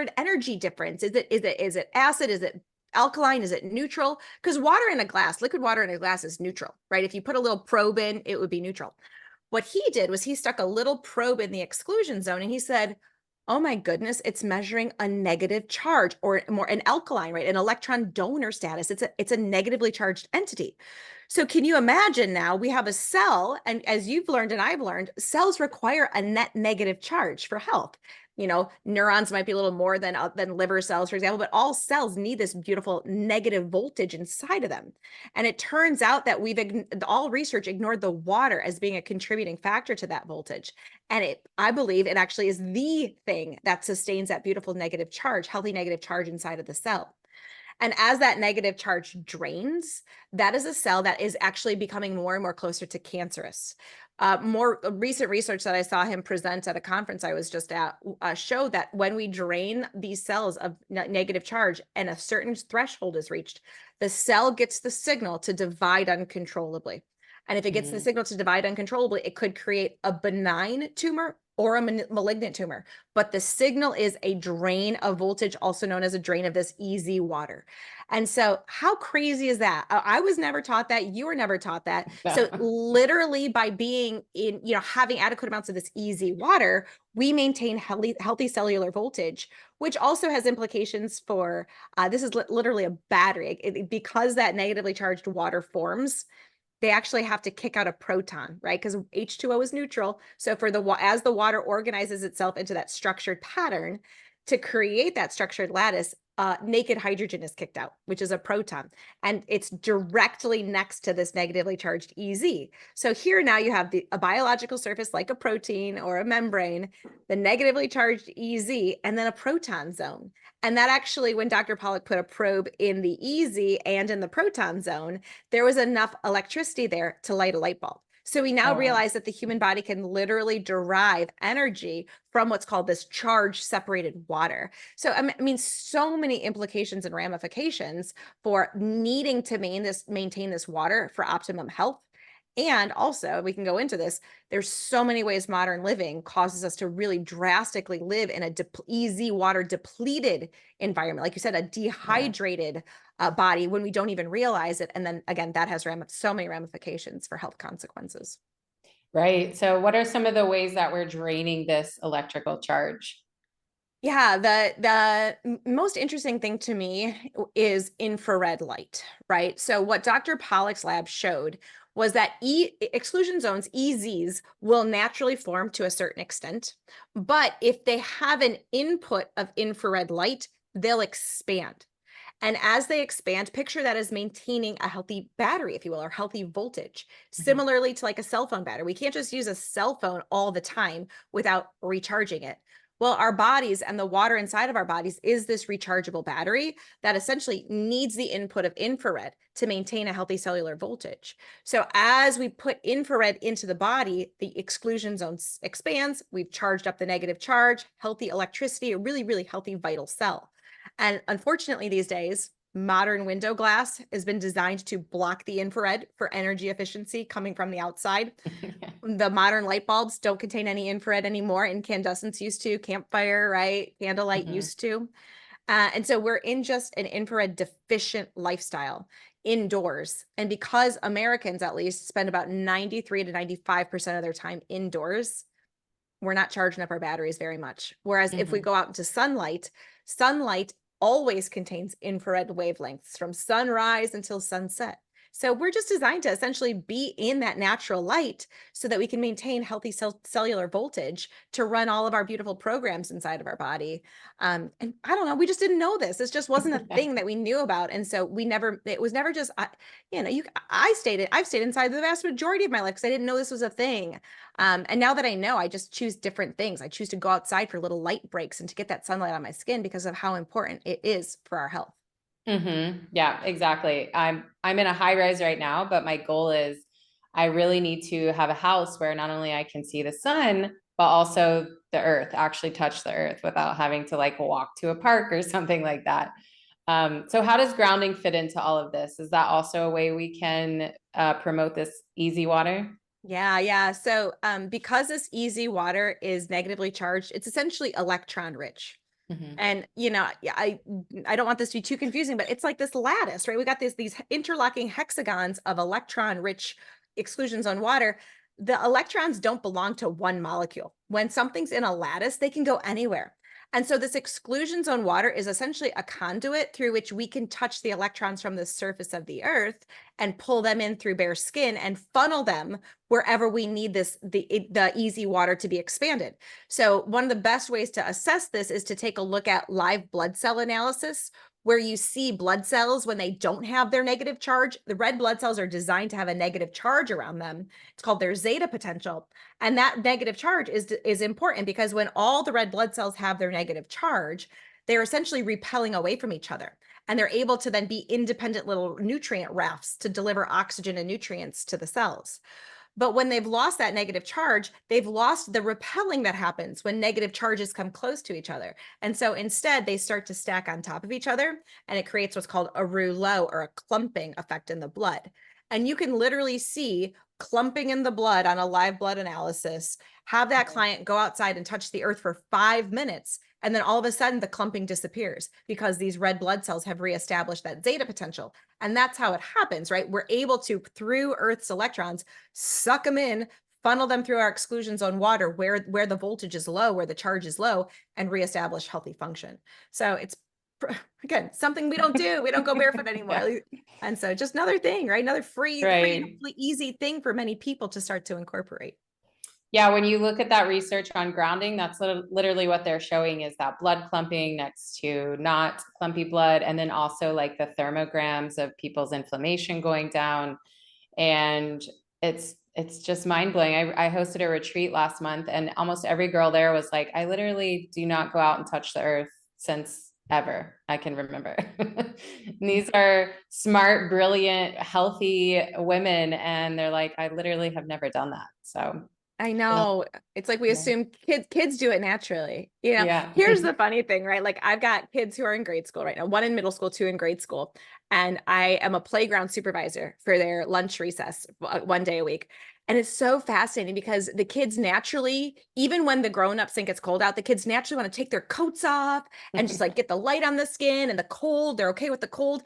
an energy difference? Is it acid? Is it alkaline? Is it neutral? Because water in a glass, liquid water in a glass is neutral, right? If you put a little probe in, it would be neutral. What he did was he stuck a little probe in the exclusion zone and he said, oh my goodness, it's measuring a negative charge, or more an alkaline, right? An electron donor status. It's a negatively charged entity. So can you imagine now we have a cell, and as you've learned and I've learned, cells require a net negative charge for health. You know, neurons might be a little more than liver cells, for example, but all cells need this beautiful negative voltage inside of them. And it turns out that all research ignored the water as being a contributing factor to that voltage. And I believe it actually is the thing that sustains that beautiful negative charge, healthy negative charge inside of the cell. And as that negative charge drains, that is a cell that is actually becoming more and more closer to cancerous. More recent research that I saw him present at a conference I was just at showed that when we drain these cells of negative charge and a certain threshold is reached, the cell gets the signal to divide uncontrollably. And if it gets the signal to divide uncontrollably, it could create a benign tumor or a malignant tumor. But the signal is a drain of voltage, also known as a drain of this EZ water. And so how crazy is that? I was never taught that. You were never taught that. So literally by being having adequate amounts of this EZ water, we maintain healthy cellular voltage, which also has implications for, this is literally a battery. Because that negatively charged water forms, they actually have to kick out a proton, right? Because H2O is neutral. So as the water organizes itself into that structured pattern, to create that structured lattice, naked hydrogen is kicked out, which is a proton. And it's directly next to this negatively charged EZ. So here now you have a biological surface like a protein or a membrane, the negatively charged EZ, and then a proton zone. And that actually, when Dr. Pollack put a probe in the EZ and in the proton zone, there was enough electricity there to light a light bulb. So we now realize that the human body can literally derive energy from what's called this charge separated water. So I mean, so many implications and ramifications for needing to maintain this water for optimum health. And also, we can go into this, there's so many ways modern living causes us to really drastically live in a EZ water depleted environment. Like you said, a dehydrated body when we don't even realize it. And then again, that has so many ramifications for health consequences. Right. So what are some of the ways that we're draining this electrical charge? Yeah, the most interesting thing to me is infrared light, right? So what Dr. Pollack's lab showed was that exclusion zones, EZs, will naturally form to a certain extent, but if they have an input of infrared light, they'll expand. And as they expand, picture that as maintaining a healthy battery, if you will, or healthy voltage, similarly to like a cell phone battery. We can't just use a cell phone all the time without recharging it. Well, our bodies and the water inside of our bodies is this rechargeable battery that essentially needs the input of infrared to maintain a healthy cellular voltage. So as we put infrared into the body, the exclusion zone expands. We've charged up the negative charge, healthy electricity, a really, really healthy vital cell. And unfortunately, these days, modern window glass has been designed to block the infrared for energy efficiency coming from the outside. The modern light bulbs don't contain any infrared anymore. Incandescents used to, campfire, right? Candlelight used to. And so we're in just an infrared deficient lifestyle indoors. And because Americans, at least, spend about 93 to 95% of their time indoors, we're not charging up our batteries very much. Whereas if we go out into sunlight, sunlight always contains infrared wavelengths from sunrise until sunset. So we're just designed to essentially be in that natural light so that we can maintain healthy cellular voltage to run all of our beautiful programs inside of our body. And I don't know, we just didn't know this. This just wasn't a thing that we knew about. And so it was never just, I've stayed inside the vast majority of my life because I didn't know this was a thing. And now that I know, I just choose different things. I choose to go outside for little light breaks and to get that sunlight on my skin because of how important it is for our health. Yeah, exactly. I'm in a high rise right now, but my goal is I really need to have a house where not only I can see the sun, but also the earth, actually touch the earth without having to like walk to a park or something like that. So how does grounding fit into all of this? Is that also a way we can promote this easy water? Yeah. So because this easy water is negatively charged, it's essentially electron rich. And I don't want this to be too confusing, but it's like this lattice, right? We got these interlocking hexagons of electron-rich exclusion zone water. The electrons don't belong to one molecule. When something's in a lattice, they can go anywhere. And so this exclusion zone water is essentially a conduit through which we can touch the electrons from the surface of the earth and pull them in through bare skin and funnel them wherever we need the easy water to be expanded. So one of the best ways to assess this is to take a look at live blood cell analysis, where you see blood cells when they don't have their negative charge. The red blood cells are designed to have a negative charge around them. It's called their zeta potential. And that negative charge is important because when all the red blood cells have their negative charge, they're essentially repelling away from each other. And they're able to then be independent little nutrient rafts to deliver oxygen and nutrients to the cells. But when they've lost that negative charge, they've lost the repelling that happens when negative charges come close to each other. And so instead, they start to stack on top of each other, and it creates what's called a rouleau or a clumping effect in the blood. And you can literally see clumping in the blood on a live blood analysis, have that client go outside and touch the earth for 5 minutes. And then all of a sudden the clumping disappears because these red blood cells have reestablished that zeta potential. And that's how it happens, right? We're able to, through Earth's electrons, suck them in, funnel them through our exclusion zone water where the voltage is low, where the charge is low, and reestablish healthy function. So it's, again, something we don't do. We don't go barefoot anymore. Yeah. And so just another thing, right? Another free and hopefully easy thing for many people to start to incorporate. Yeah, when you look at that research on grounding, that's literally what they're showing is that blood clumping next to not clumpy blood, and then also like the thermograms of people's inflammation going down. And it's just mind-blowing. I hosted a retreat last month, and almost every girl there was like, I literally do not go out and touch the earth since ever I can remember. These are smart, brilliant, healthy women, and they're like, I literally have never done that. So I know. It's like we assume kids do it naturally. Here's the funny thing, right? Like I've got kids who are in grade school right now, one in middle school, two in grade school. And I am a playground supervisor for their lunch recess 1 day a week. And it's so fascinating because the kids naturally, even when the grown-ups think it's cold out, the kids naturally want to take their coats off and just like get the light on the skin and the cold. They're okay with the cold.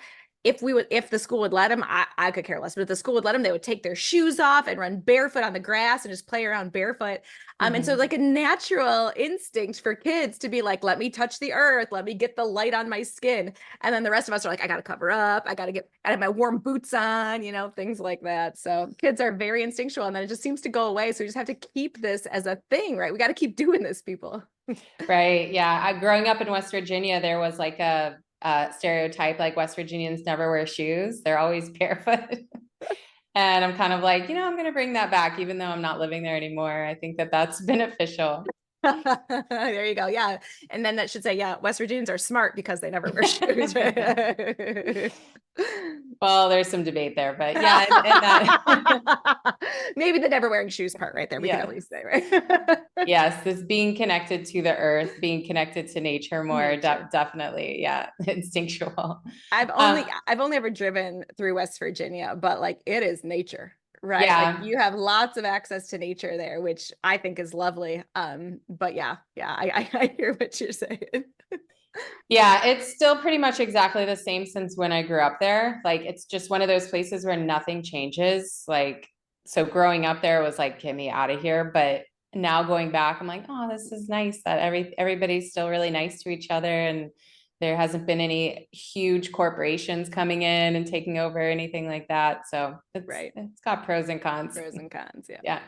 If the school would let them, I could care less, but if the school would let them, they would take their shoes off and run barefoot on the grass and just play around barefoot. And so like a natural instinct for kids to be like, let me touch the earth, let me get the light on my skin. And then the rest of us are like, I got to cover up. I have my warm boots on, things like that. So kids are very instinctual, and then it just seems to go away. So we just have to keep this as a thing, right? We got to keep doing this, people. Right. Yeah. Growing up in West Virginia, there was like a stereotype, like West Virginians never wear shoes. They're always barefoot. And I'm kind of like, I'm going to bring that back, even though I'm not living there anymore. I think that that's beneficial. There you go. Yeah. And then that should say, yeah, West Virginians are smart because they never wear shoes. Right? Well, there's some debate there, but yeah, and that. Maybe the never wearing shoes part right there. We can at Yeah. least say, right? Yes, this being connected to the earth, being connected to nature more, Nature. definitely, yeah, instinctual. I've only Um, I've only ever driven through West Virginia, but like it is nature, right? Like yeah, you have lots of access to nature there, which I think is lovely. But yeah, I hear what you're saying. yeah, it's still pretty much exactly the same since when I grew up there. Like, it's just one of those places where nothing changes. Like, so growing up there was like, get me out of here. But now going back, I'm like, oh, this is nice that everybody's still really nice to each other, and there hasn't been any huge corporations coming in and taking over or anything like that. So Right. it's got pros and cons. Pros and cons. Yeah. Yeah.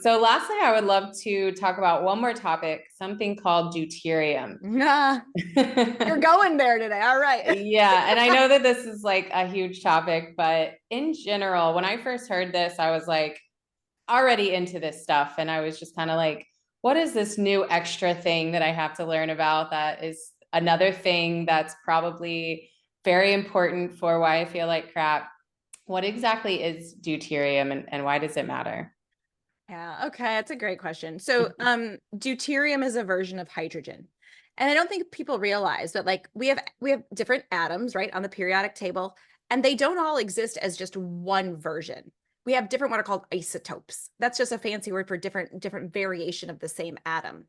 So lastly, I would love to talk about one more topic, something called deuterium. Nah, you're going there today. All right. Yeah, and I know that this is like a huge topic, but in general, when I first heard this, I was like already into this stuff. And I was just kind of like, what is this new extra thing that I have to learn about that is another thing that's probably very important for why I feel like crap? What exactly is deuterium, and why does it matter? Yeah, okay, that's a great question. So, deuterium is a version of hydrogen. And I don't think people realize that like we have different atoms, right, on the periodic table, and they don't all exist as just one version. We have different what are called isotopes. That's just a fancy word for different variation of the same atom.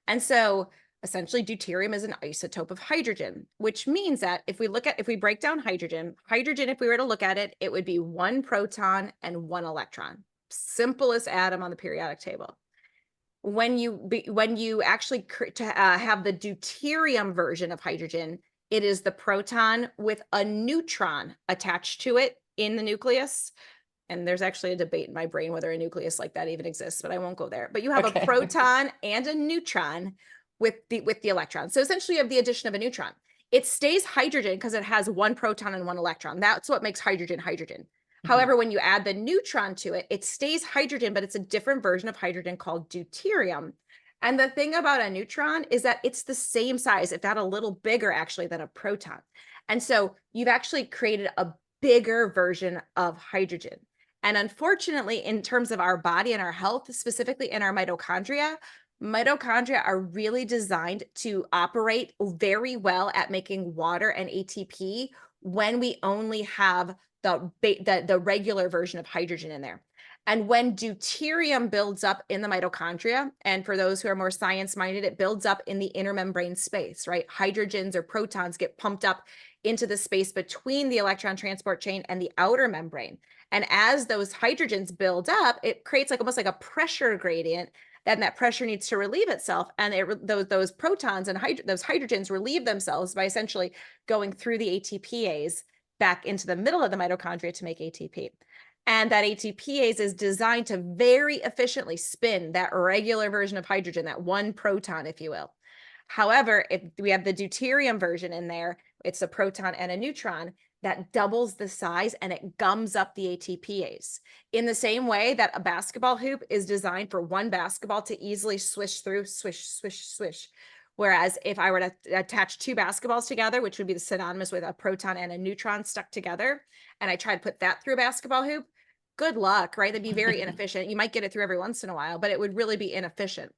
And so essentially deuterium is an isotope of hydrogen, which means that if we break down hydrogen, if we were to look at it, it would be one proton and one electron. Simplest atom on the periodic table. When you actually have the deuterium version of hydrogen, it is the proton with a neutron attached to it in the nucleus. And there's actually a debate in my brain whether a nucleus like that even exists, but I won't go there. But you have a Okay. proton and a neutron with the electron. So essentially you have the addition of a neutron. It stays hydrogen because it has one proton and one electron. That's what makes hydrogen hydrogen. However, when you add the neutron to it, it stays hydrogen, but it's a different version of hydrogen called deuterium. And the thing about a neutron is that it's the same size, if not a little bigger actually, than a proton. And so you've actually created a bigger version of hydrogen. And unfortunately, in terms of our body and our health, specifically in our mitochondria are really designed to operate very well at making water and ATP when we only have the regular version of hydrogen in there. And when deuterium builds up in the mitochondria, and for those who are more science minded, it builds up in the inner membrane space, right? Hydrogens or protons get pumped up into the space between the electron transport chain and the outer membrane. And as those hydrogens build up, it creates like almost like a pressure gradient. Then that pressure needs to relieve itself, and those protons and those hydrogens relieve themselves by essentially going through the ATPase back into the middle of the mitochondria to make ATP. And that ATPase is designed to very efficiently spin that regular version of hydrogen, that one proton, if you will. However, if we have the deuterium version in there, it's a proton and a neutron that doubles the size and it gums up the ATPase. In the same way that a basketball hoop is designed for one basketball to easily swish through, swish, swish, swish. Whereas if I were to attach two basketballs together, which would be synonymous with a proton and a neutron stuck together, and I try to put that through a basketball hoop, good luck, right? That'd be very inefficient. You might get it through every once in a while, but it would really be inefficient.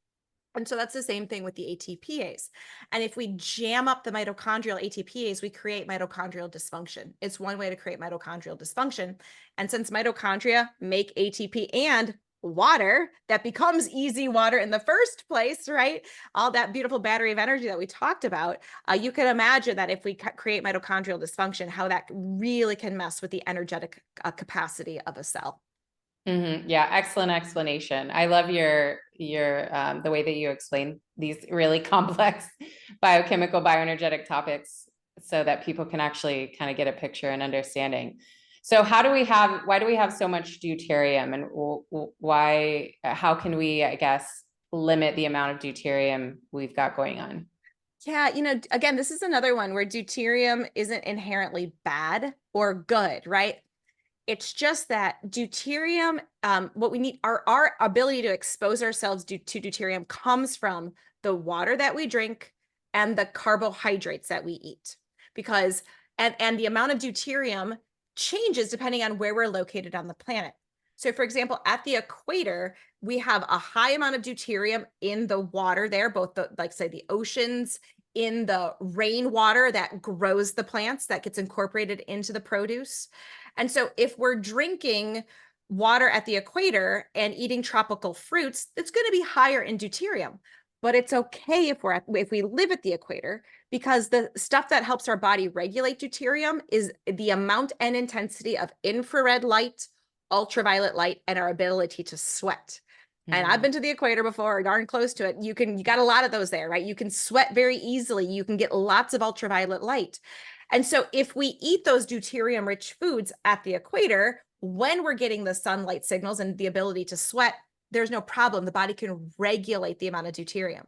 And so that's the same thing with the ATPase. And if we jam up the mitochondrial ATPase, we create mitochondrial dysfunction. It's one way to create mitochondrial dysfunction. And since mitochondria make ATP and water that becomes easy water in the first place, right? All that beautiful battery of energy that we talked about, you can imagine that if we create mitochondrial dysfunction, how that really can mess with the energetic capacity of a cell. Yeah, excellent explanation. I love your the way that you explain these really complex biochemical bioenergetic topics so that people can actually kind of get a picture and understanding. So why do we have so much deuterium, and how can we, I guess, limit the amount of deuterium we've got going on? Yeah, again, this is another one where deuterium isn't inherently bad or good, right? It's just that deuterium, what we need, our ability to expose ourselves to deuterium comes from the water that we drink and the carbohydrates that we eat. Because, and the amount of deuterium changes depending on where we're located on the planet. So for example, at the equator, we have a high amount of deuterium in the water there, both the, like say the oceans, in the rainwater that grows the plants that gets incorporated into the produce. And so if we're drinking water at the equator and eating tropical fruits, it's going to be higher in deuterium. But it's okay if we live at the equator, because the stuff that helps our body regulate deuterium is the amount and intensity of infrared light, ultraviolet light, and our ability to sweat. And I've been to the equator before, or darn close to it. You got a lot of those there, right? You can sweat very easily. You can get lots of ultraviolet light. And so if we eat those deuterium rich foods at the equator, when we're getting the sunlight signals and the ability to sweat, there's no problem. The body can regulate the amount of deuterium.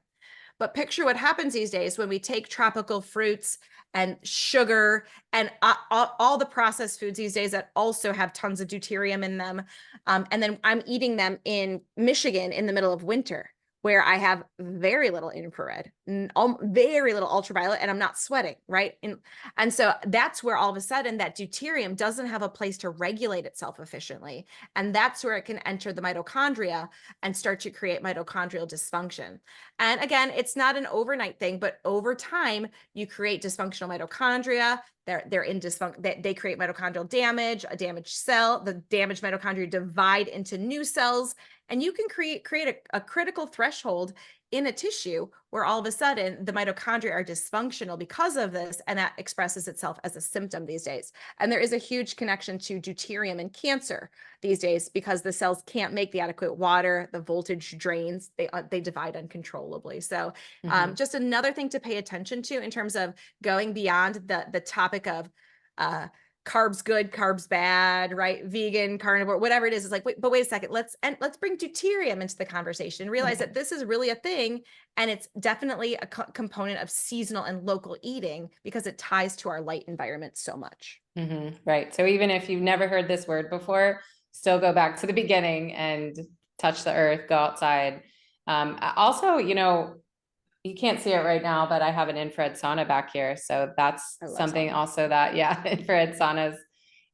But picture what happens these days when we take tropical fruits and sugar and all the processed foods these days that also have tons of deuterium in them. And then I'm eating them in Michigan in the middle of winter, where I have very little infrared, very little ultraviolet, and I'm not sweating, right? And so that's where all of a sudden that deuterium doesn't have a place to regulate itself efficiently. And that's where it can enter the mitochondria and start to create mitochondrial dysfunction. And again, it's not an overnight thing, but over time, you create dysfunctional mitochondria. They're in dysfunction. They create mitochondrial damage, a damaged cell. The damaged mitochondria divide into new cells, and you can create a critical threshold in a tissue where all of a sudden the mitochondria are dysfunctional because of this, and that expresses itself as a symptom these days. And there is a huge connection to deuterium and cancer these days, because the cells can't make the adequate water, the voltage drains, they divide uncontrollably. So just another thing to pay attention to in terms of going beyond the topic of carbs good, carbs bad, right? Vegan, carnivore, whatever it is. It's like, wait a second, let's bring deuterium into the conversation, realize that this is really a thing. And it's definitely a component of seasonal and local eating, because it ties to our light environment so much. Right. So even if you've never heard this word before, still go back to the beginning and touch the earth, go outside. Also, you can't see it right now, but I have an infrared sauna back here. So that's something also that, infrared saunas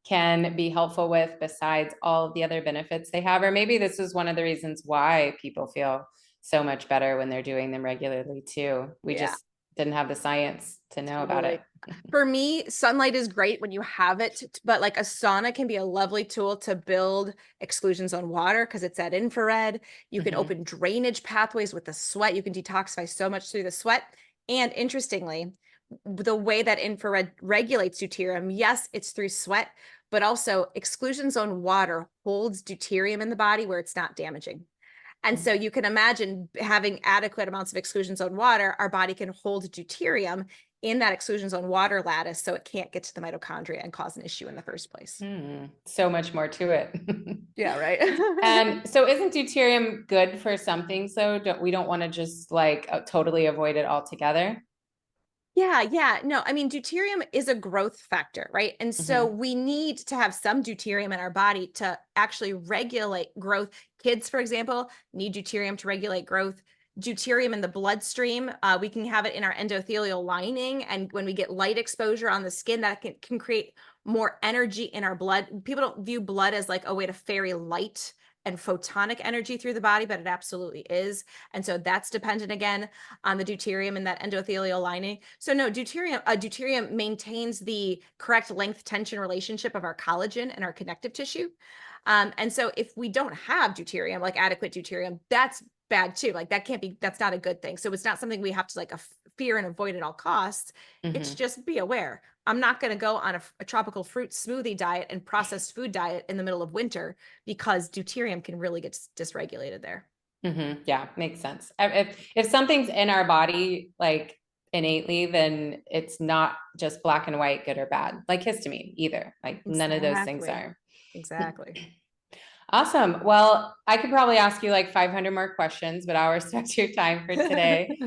can be helpful with, besides all of the other benefits they have. Or maybe this is one of the reasons why people feel so much better when they're doing them regularly too. We just didn't have the science to know about it. For me, sunlight is great when you have it, but like a sauna can be a lovely tool to build exclusion zone water, because it's at infrared. You can open drainage pathways with the sweat. You can detoxify so much through the sweat. And interestingly, the way that infrared regulates deuterium, yes, it's through sweat, but also exclusion zone water holds deuterium in the body where it's not damaging. And so you can imagine having adequate amounts of exclusion zone water, our body can hold deuterium in that exclusion zone water lattice, so it can't get to the mitochondria and cause an issue in the first place. So much more to it. Yeah, right. And so isn't deuterium good for some things though? We don't want to just like totally avoid it altogether? Yeah. No, I mean, deuterium is a growth factor, right? And so we need to have some deuterium in our body to actually regulate growth. Kids, for example, need deuterium to regulate growth. Deuterium in the bloodstream, we can have it in our endothelial lining. And when we get light exposure on the skin, that can create more energy in our blood. People don't view blood as like a way to ferry light and photonic energy through the body, but it absolutely is. And so that's dependent again on the deuterium in that endothelial lining. So no, deuterium maintains the correct length tension relationship of our collagen and our connective tissue. And so if we don't have deuterium, like adequate deuterium, that's bad too. Like that's not a good thing. So it's not something we have to like fear and avoid at all costs. It's just be aware. I'm not going to go on a tropical fruit smoothie diet and processed food diet in the middle of winter, because deuterium can really get dysregulated there. Yeah, makes sense. If something's in our body, like innately, then it's not just black and white, good or bad, like histamine either. Like none of those things are. Exactly. Awesome. Well, I could probably ask you like 500 more questions, but I'll respect your time for today.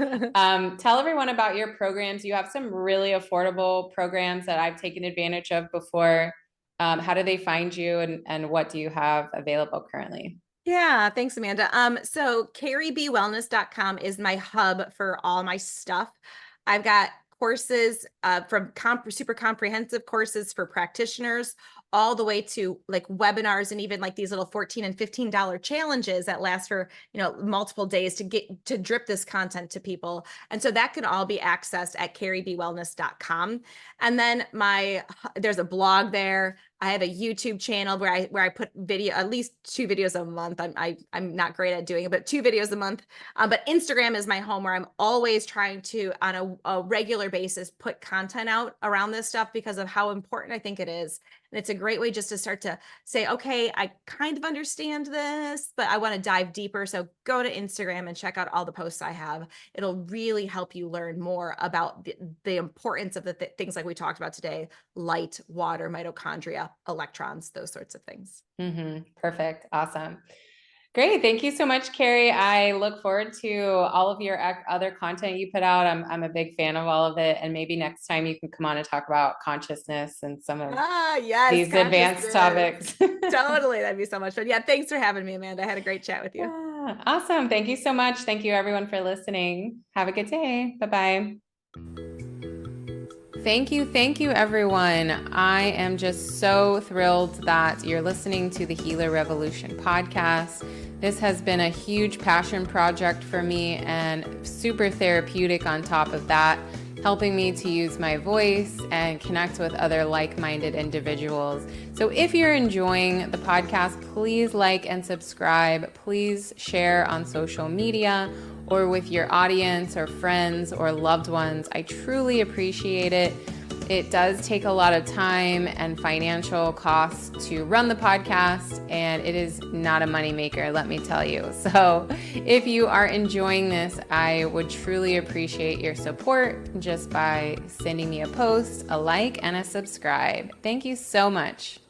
Tell everyone about your programs. You have some really affordable programs that I've taken advantage of before. How do they find you, and what do you have available currently? Yeah, thanks, Amanda. So carriebwellness.com is my hub for all my stuff. I've got courses from super comprehensive courses for practitioners all the way to like webinars and even like these little $14 and $15 challenges that last for, multiple days to get to drip this content to people. And so that can all be accessed at carriebwellness.com. And then there's a blog there. I have a YouTube channel where I put at least 2 videos a month. I'm not great at doing it, but 2 videos a month. But Instagram is my home where I'm always trying to, on a regular basis, put content out around this stuff because of how important I think it is. And it's a great way just to start to say, okay, I kind of understand this, but I want to dive deeper. So go to Instagram and check out all the posts I have. It'll really help you learn more about the importance of the things like we talked about today: light, water, mitochondria, electrons, those sorts of things. Perfect. Awesome. Great. Thank you so much, Carrie. I look forward to all of your other content you put out. I'm a big fan of all of it. And maybe next time you can come on and talk about consciousness and some of these advanced topics. Totally. That'd be so much fun. Yeah. Thanks for having me, Amanda. I had a great chat with you. Awesome. Thank you so much. Thank you everyone for listening. Have a good day. Bye-bye. Thank you, everyone. I am just so thrilled that you're listening to the Healer Revolution podcast. This has been a huge passion project for me and super therapeutic on top of that, helping me to use my voice and connect with other like-minded individuals. So if you're enjoying the podcast, please like and subscribe. Please share on social media or with your audience or friends or loved ones. I truly appreciate it. It does take a lot of time and financial costs to run the podcast, and it is not a moneymaker, let me tell you. So if you are enjoying this, I would truly appreciate your support just by sending me a post, a like, and a subscribe. Thank you so much.